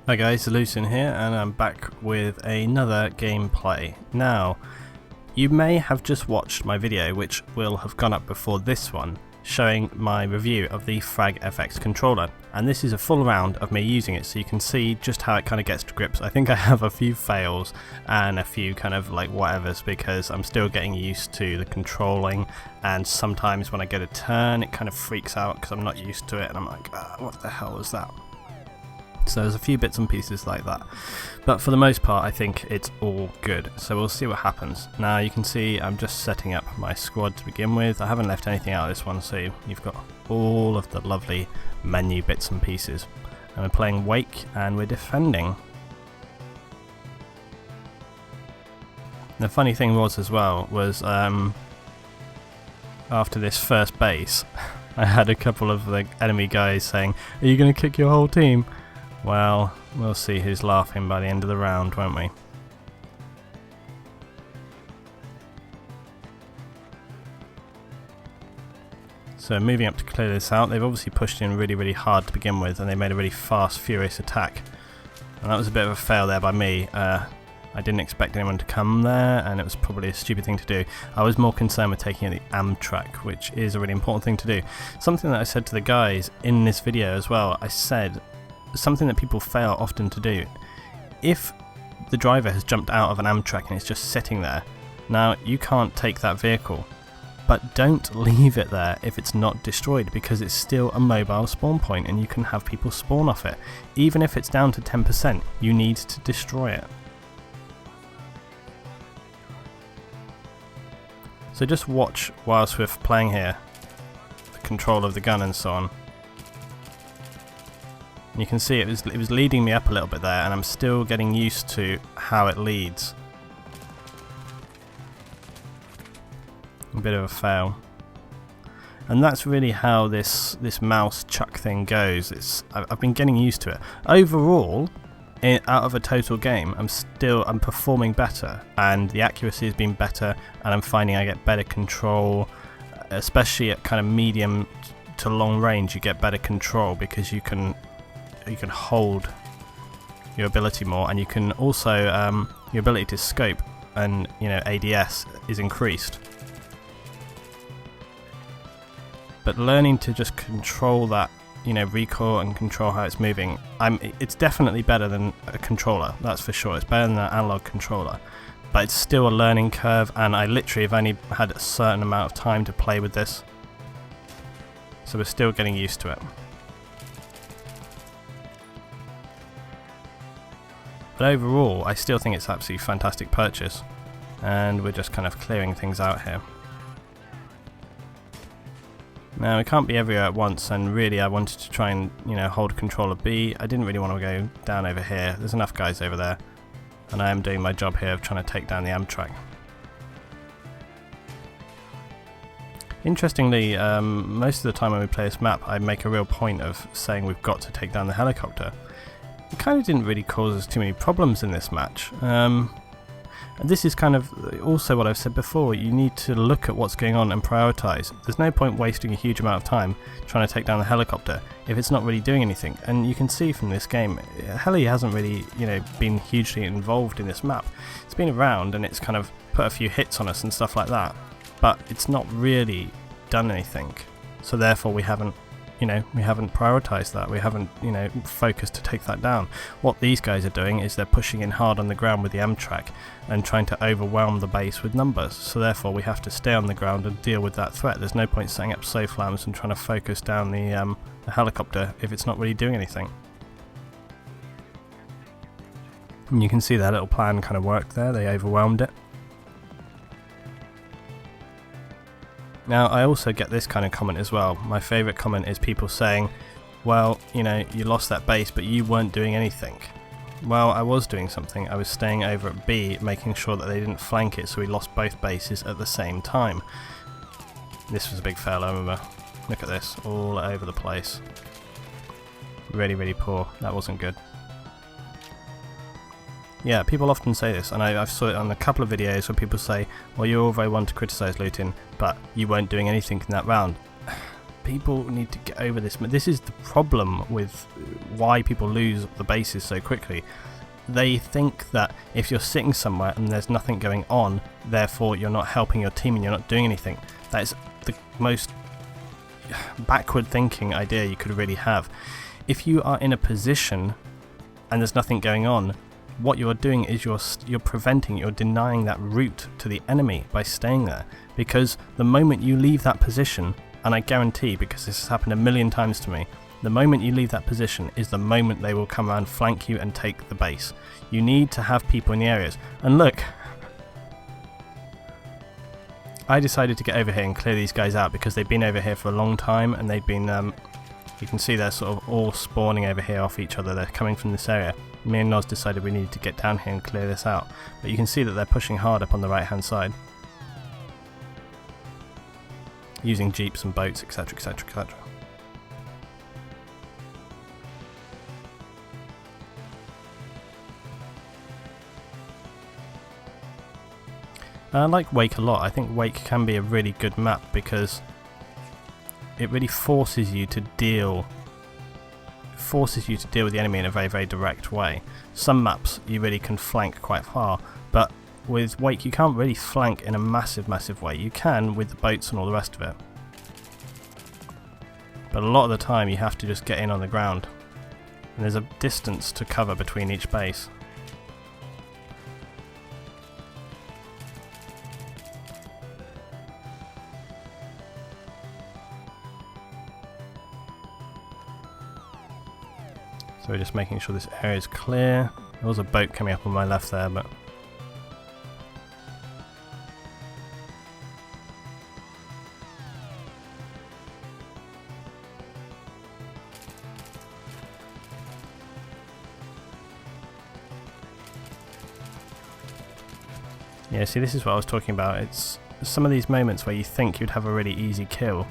Hi guys, Luetin here, and I'm back with another gameplay. Now, you may have just watched my video, which will have gone up before this one, showing my review of the FragFX controller. And this is a full round of me using it, so you can see just how it kind of gets to grips. I think I have a few fails and a few kind of like whatevers, because I'm still getting used to the controlling, and sometimes when I get a turn it kind of freaks out because I'm not used to it, and I'm like, what the hell was that? So there's a few bits and pieces like that, but for the most part I think it's all good, so we'll see what happens. Now you can see I'm just setting up my squad to begin with. I haven't left anything out of this one, so you've got all of the lovely menu bits and pieces. And we're playing Wake and we're defending. The funny thing was as well was after this first base I had a couple of the enemy guys saying, "Are you going to kick your whole team?" Well, we'll see who's laughing by the end of the round, won't we? So moving up to clear this out, they've obviously pushed in really hard to begin with, and they made a really fast, furious attack. And that was a bit of a fail there by me. I didn't expect anyone to come there, and it was probably a stupid thing to do. I was more concerned with taking the Amtrak, which is a really important thing to do. Something that I said to the guys in this video as well, I said, something that people fail often to do. If the driver has jumped out of an Amtrak and it's just sitting there, now you can't take that vehicle, but don't leave it there if it's not destroyed, because it's still a mobile spawn point and you can have people spawn off it. Even if it's down to 10%, you need to destroy it. So just watch whilst we're playing here, the control of the gun and so on. You can see it was leading me up a little bit there, and I'm still getting used to how it leads. A bit of a fail. And that's really how this mouse chuck thing goes. I've been getting used to it. Overall, out of a total game, I'm performing better, and the accuracy has been better, and I'm finding I get better control, especially at kind of medium to long range. You get better control because you can hold your ability more, and you can also your ability to scope and ADS is increased. But learning to just control that recoil and control how it's moving, it's definitely better than a controller, that's for sure. It's better than an analog controller, but it's still a learning curve, and I literally have only had a certain amount of time to play with this, so we're still getting used to it. But overall, I still think it's an absolutely fantastic purchase, and we're just kind of clearing things out here. Now, we can't be everywhere at once, and really I wanted to try and hold control of B. I didn't really want to go down over here. There's enough guys over there, and I am doing my job here of trying to take down the Amtrak. Interestingly, most of the time when we play this map, I make a real point of saying we've got to take down the helicopter. It kind of didn't really cause us too many problems in this match. And this is kind of also what I've said before, you need to look at what's going on and prioritise. There's no point wasting a huge amount of time trying to take down the helicopter if it's not really doing anything. And you can see from this game, Heli hasn't really been hugely involved in this map. It's been around and it's kind of put a few hits on us and stuff like that, but it's not really done anything. So therefore we haven't prioritised that. We haven't, focused to take that down. What these guys are doing is they're pushing in hard on the ground with the Amtrak and trying to overwhelm the base with numbers. So therefore we have to stay on the ground and deal with that threat. There's no point setting up SOFLAMs and trying to focus down the helicopter if it's not really doing anything. And you can see their little plan kind of worked there. They overwhelmed it. Now, I also get this kind of comment as well. My favourite comment is people saying, well, you lost that base, but you weren't doing anything. Well, I was doing something. I was staying over at B, making sure that they didn't flank it, so we lost both bases at the same time. This was a big fail, I remember. Look at this, all over the place. Really poor. That wasn't good. Yeah, people often say this, and I've saw it on a couple of videos where people say, well, you're all very one to criticise Luetin, but you weren't doing anything in that round. People need to get over this. This is the problem with why people lose the bases so quickly. They think that if you're sitting somewhere and there's nothing going on, therefore you're not helping your team and you're not doing anything. That is the most backward thinking idea you could really have. If you are in a position and there's nothing going on, what you're doing is you're preventing, you're denying that route to the enemy by staying there. Because the moment you leave that position, and I guarantee, because this has happened a million times to me, the moment you leave that position is the moment they will come around, flank you and take the base. You need to have people in the areas. And look, I decided to get over here and clear these guys out because they've been over here for a long time, and they've been, you can see they're sort of all spawning over here off each other. They're coming from this area. Me and Noz decided we needed to get down here and clear this out. But you can see that they're pushing hard up on the right hand side, using jeeps and boats, etc, etc, etc. I like Wake a lot. I think Wake can be a really good map because it really forces you to deal with the enemy in a very, very direct way. Some maps you really can flank quite far, but with Wake you can't really flank in a massive, massive way. You can with the boats and all the rest of it, but a lot of the time you have to just get in on the ground, and there's a distance to cover between each base. So we're just making sure this area is clear. There was a boat coming up on my left there, but yeah, see, this is what I was talking about. It's some of these moments where you think you'd have a really easy kill.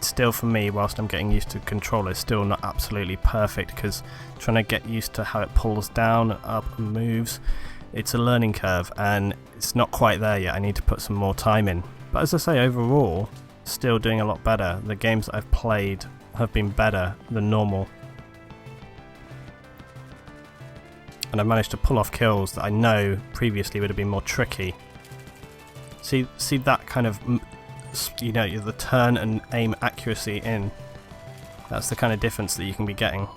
Still, for me, whilst I'm getting used to controller, it's still not absolutely perfect because trying to get used to how it pulls down, up and moves, it's a learning curve and it's not quite there yet. I need to put some more time in. But as I say, overall, still doing a lot better. The games that I've played have been better than normal. And I've managed to pull off kills that I know previously would have been more tricky. See that kind of, you know, the turn and aim accuracy in. That's the kind of difference that you can be getting.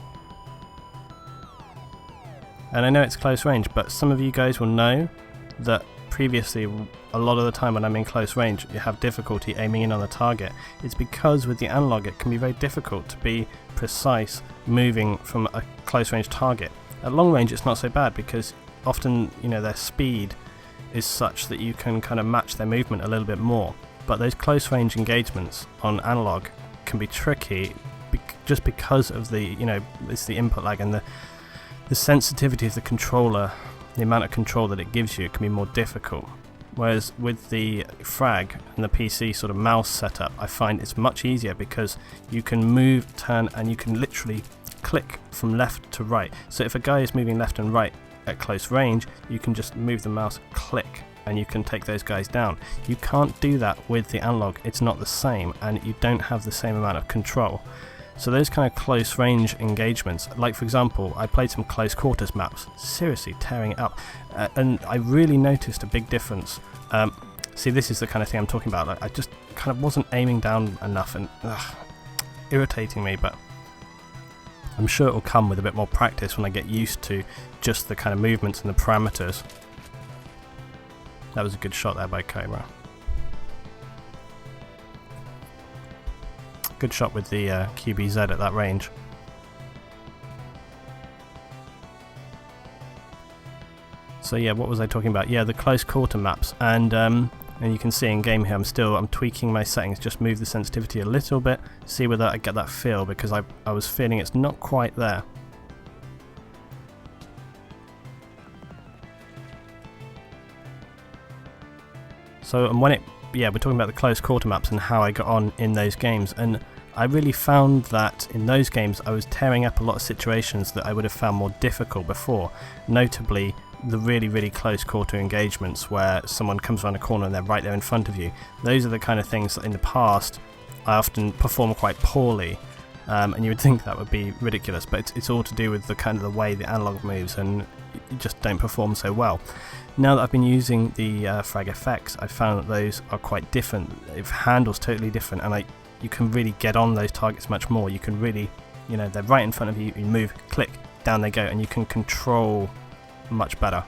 And I know it's close range, but some of you guys will know that previously, a lot of the time when I'm in close range, you have difficulty aiming in on the target. It's because with the analog it can be very difficult to be precise moving from a close range target. At long range it's not so bad because often, you know, their speed is such that you can kind of match their movement a little bit more. But those close range engagements on analog can be tricky just because of the, you know, it's the input lag and the sensitivity of the controller, the amount of control that it gives you, it can be more difficult. Whereas with the frag and the PC sort of mouse setup, I find it's much easier because you can move, turn, and you can literally click from left to right. So if a guy is moving left and right at close range, you can just move the mouse, click, and you can take those guys down. You can't do that with the analog. It's not the same, and you don't have the same amount of control. So those kind of close range engagements, like for example, I played some close quarters maps, seriously tearing it up, and I really noticed a big difference. See, this is the kind of thing I'm talking about. Like, I just kind of wasn't aiming down enough, and irritating me, but I'm sure it'll come with a bit more practice when I get used to just the kind of movements and the parameters. That was a good shot there by Cobra. Good shot with the QBZ at that range. So yeah, what was I talking about? Yeah, the close quarter maps, and you can see in game here I'm tweaking my settings, just move the sensitivity a little bit, see whether I get that feel, because I was feeling it's not quite there. So, and when we're talking about the close quarter maps and how I got on in those games, and I really found that in those games I was tearing up a lot of situations that I would have found more difficult before, notably the really, really close quarter engagements where someone comes around a corner and they're right there in front of you. Those are the kind of things that in the past I often perform quite poorly, and you would think that would be ridiculous, but it's all to do with the kind of the way the analog moves, and you just don't perform so well. Now that I've been using the FragFX, I've found that those are quite different. It handles totally different, and you can really get on those targets much more. You can really, you know, they're right in front of you, you move, click, down they go, and you can control much better.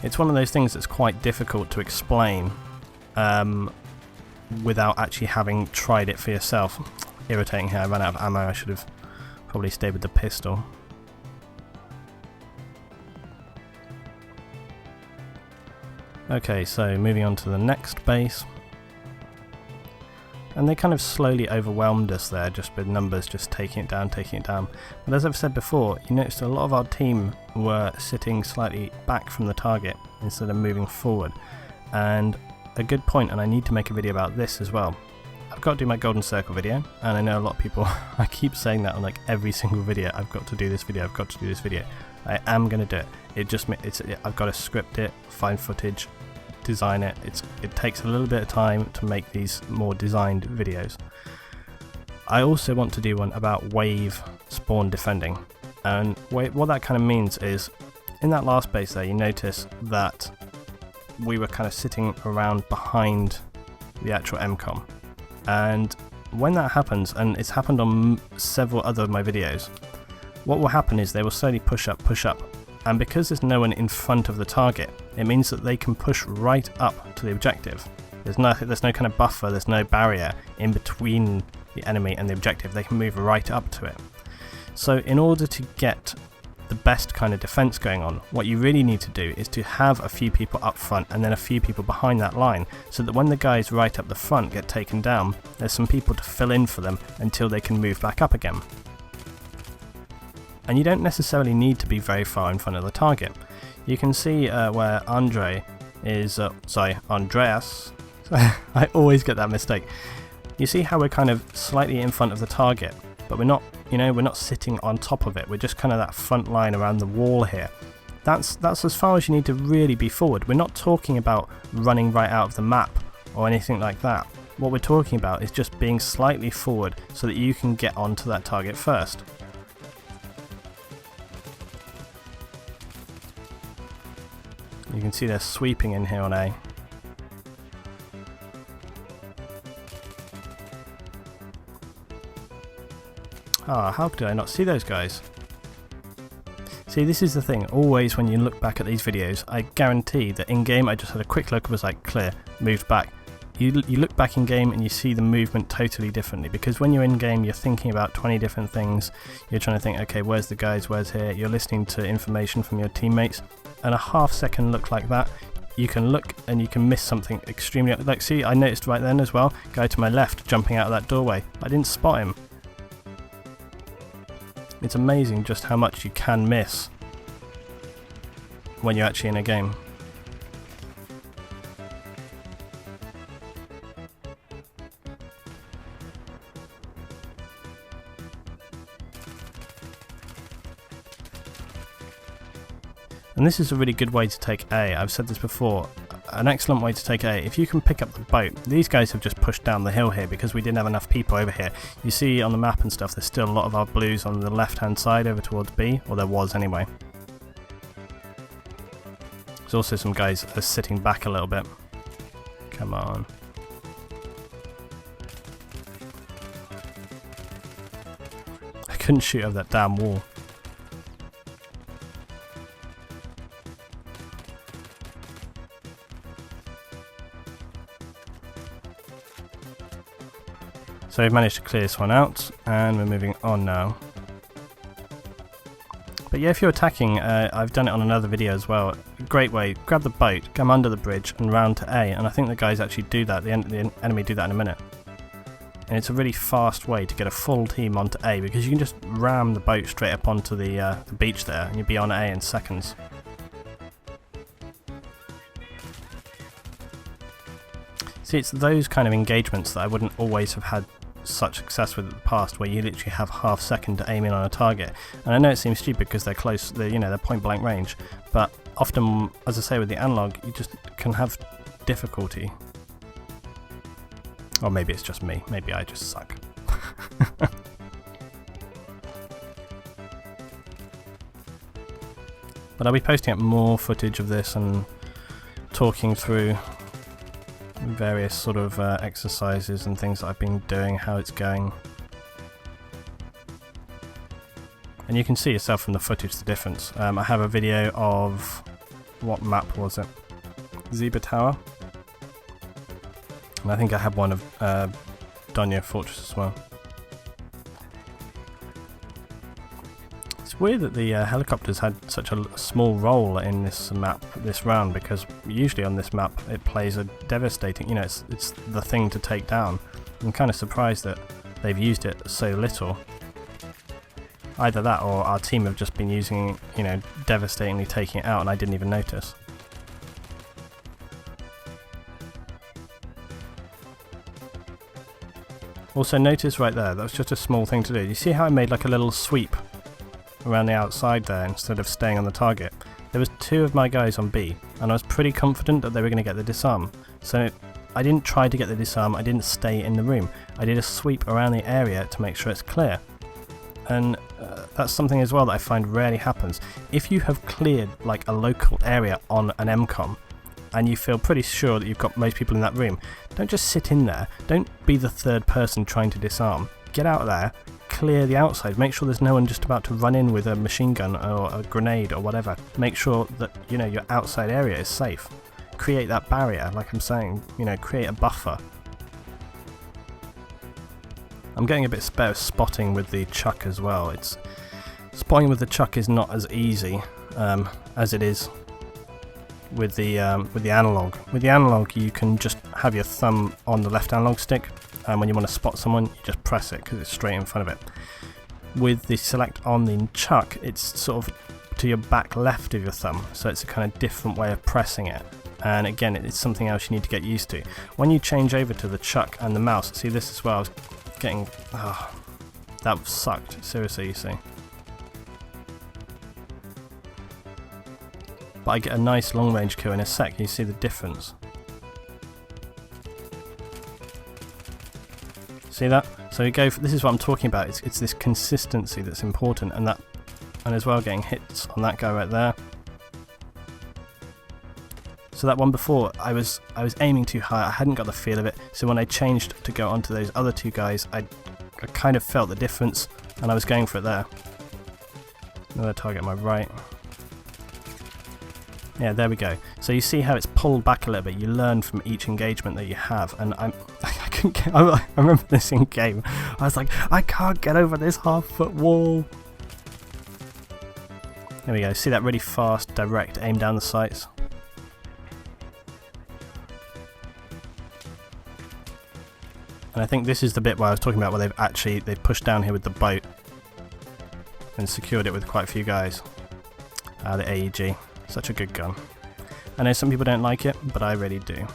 It's one of those things that's quite difficult to explain without actually having tried it for yourself. Irritating here, I ran out of ammo. I should have probably stayed with the pistol. Okay, so moving on to the next base. And they kind of slowly overwhelmed us there, just with numbers just taking it down. But as I've said before, you noticed a lot of our team were sitting slightly back from the target instead of moving forward. And a good point, and I need to make a video about this as well. I've got to do my golden circle video, and I know a lot of people, I keep saying that on like every single video, I've got to do this video, I've got to do this video. I am going to do it. I've got to script it, find footage, design it. It takes a little bit of time to make these more designed videos. I also want to do one about wave spawn defending, and what that kind of means is, in that last base there, you notice that we were kind of sitting around behind the actual MCOM, and when that happens, and it's happened on several other of my videos, what will happen is they will slowly push up, and because there's no one in front of the target, it means that they can push right up to the objective. There's no kind of buffer, there's no barrier in between the enemy and the objective. They can move right up to it. So in order to get the best kind of defense going on, what you really need to do is to have a few people up front and then a few people behind that line, so that when the guys right up the front get taken down, there's some people to fill in for them until they can move back up again. And you don't necessarily need to be very far in front of the target. You can see where Andreas, I always get that mistake. You see how we're kind of slightly in front of the target, but we're not, we're not sitting on top of it. We're just kind of that front line around the wall here. That's as far as you need to really be forward. We're not talking about running right out of the map or anything like that. What we're talking about is just being slightly forward so that you can get onto that target first. You can see they're sweeping in here on A. How did I not see those guys? See, this is the thing, always when you look back at these videos, I guarantee that in game I just had a quick look, was like clear, moved back. You look back in game and you see the movement totally differently, because when you're in game you're thinking about 20 different things. You're trying to think, okay, where's the guys, where's here? You're listening to information from your teammates, and a half-second look like that, you can look and you can miss something extremely. Like, see, I noticed right then as well, guy to my left jumping out of that doorway. I didn't spot him. It's amazing just how much you can miss when you're actually in a game. And this is a really good way to take A. I've said this before, an excellent way to take A. If you can pick up the boat, these guys have just pushed down the hill here because we didn't have enough people over here. You see on the map and stuff, there's still a lot of our blues on the left hand side over towards B, or there was anyway. There's also some guys that are sitting back a little bit. Come on. I couldn't shoot over that damn wall. So we've managed to clear this one out, and we're moving on now. But yeah, if you're attacking, I've done it on another video as well. Great way, grab the boat, come under the bridge and round to A, and I think the guys actually do that, the enemy do that in a minute. And it's a really fast way to get a full team onto A, because you can just ram the boat straight up onto the beach there, and you'll be on A in seconds. See, it's those kind of engagements that I wouldn't always have had such success with in the past, where you literally have half second to aim in on a target. And I know it seems stupid because they're close, they're point blank range, but often, as I say, with the analog, you just can have difficulty Or maybe it's just me. Maybe I just suck. But I'll be posting up more footage of this and talking through various sort of exercises and things that I've been doing, how it's going. And you can see yourself from the footage the difference. I have a video of, what map was it? Zebra Tower. And I think I have one of Donya Fortress as well. It's weird that the helicopters had such a small role in this map, this round, because usually on this map it plays a devastating, you know, it's the thing to take down. I'm kind of surprised that they've used it so little. Either that or our team have just been using it, you know, devastatingly taking it out and I didn't even notice. Also notice right there, that was just a small thing to do. You see how I made like a little sweep around the outside there instead of staying on the target? There was 2 of my guys on B and I was pretty confident that they were going to get the disarm. So I didn't try to get the disarm, I didn't stay in the room. I did a sweep around the area to make sure it's clear. And that's something as well that I find rarely happens. If you have cleared like a local area on an MCOM and you feel pretty sure that you've got most people in that room, don't just sit in there, don't be the third person trying to disarm. Get out of there, clear the outside, make sure there's no one just about to run in with a machine gun or a grenade or whatever. Make sure that, you know, your outside area is safe. Create that barrier, like I'm saying, you know, create a buffer. I'm getting a bit better spotting with the chuck as well. Spotting with the chuck is not as easy as it is with the analog. With the analog, you can just have your thumb on the left analog stick, and when you want to spot someone, you just press it because it's straight in front of it. With the select on the chuck, it's sort of to your back left of your thumb, so it's a kind of different way of pressing it. And again, it's something else you need to get used to. When you change over to the chuck and the mouse, see this is where I was getting, that sucked, seriously, you see. But I get a nice long range kill in a sec, you see the difference. See that? So you go for, this is what I'm talking about, it's this consistency that's important, and as well getting hits on that guy right there. So that one before, I was aiming too high, I hadn't got the feel of it, so when I changed to go onto those other 2 guys, I kind of felt the difference, and I was going for it there. Another target on my right. Yeah, there we go. So you see how it's pulled back a little bit, you learn from each engagement that you have, and I remember this in game, I was like, I can't get over this half-foot wall. There we go, see that really fast, direct aim down the sights? And I think this is the bit where I was talking about where they've pushed down here with the boat and secured it with quite a few guys. The AEG, such a good gun. I know some people don't like it, but I really do.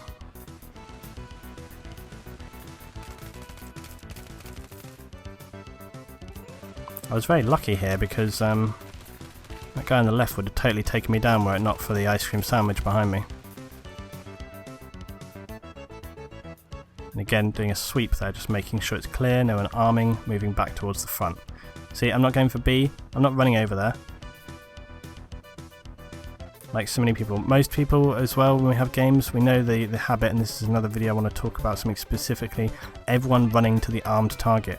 I was very lucky here because that guy on the left would have totally taken me down were it not for the ice cream sandwich behind me. And again, doing a sweep there, just making sure it's clear, no one arming, moving back towards the front. See, I'm not going for B, I'm not running over there. Like so many people. Most people as well, when we have games, we know the habit, and this is another video I want to talk about something specifically, everyone running to the armed target.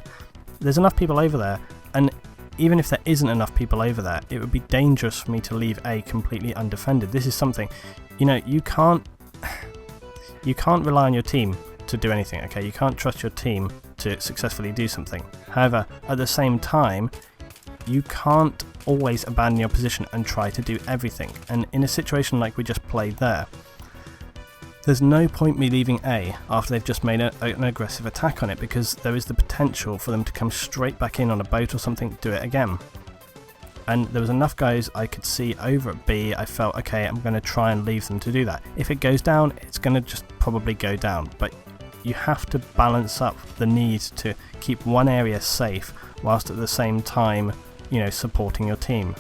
There's enough people over there, and even if there isn't enough people over there, it would be dangerous for me to leave A completely undefended. This is something, you know, you can't rely on your team to do anything, okay? You can't trust your team to successfully do something. However, at the same time, you can't always abandon your position and try to do everything. And in a situation like we just played there, there's no point me leaving A after they've just made an aggressive attack on it, because there is the potential for them to come straight back in on a boat or something, do it again. And there was enough guys I could see over at B, I felt, okay, I'm going to try and leave them to do that. If it goes down, it's going to just probably go down. But you have to balance up the need to keep one area safe whilst at the same time, you know, supporting your team.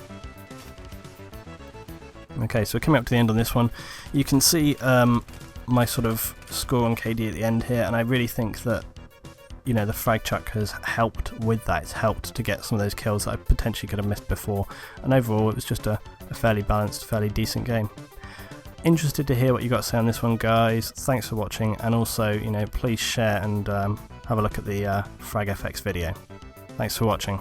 Okay, so we're coming up to the end on this one. You can see my sort of score on KD at the end here, and I really think that, you know, the frag chuck has helped with that. It's helped to get some of those kills that I potentially could have missed before, and overall it was just a fairly balanced, fairly decent game. Interested to hear what you got to say on this one, guys. Thanks for watching, and also, you know, please share and have a look at the FragFX video. Thanks for watching.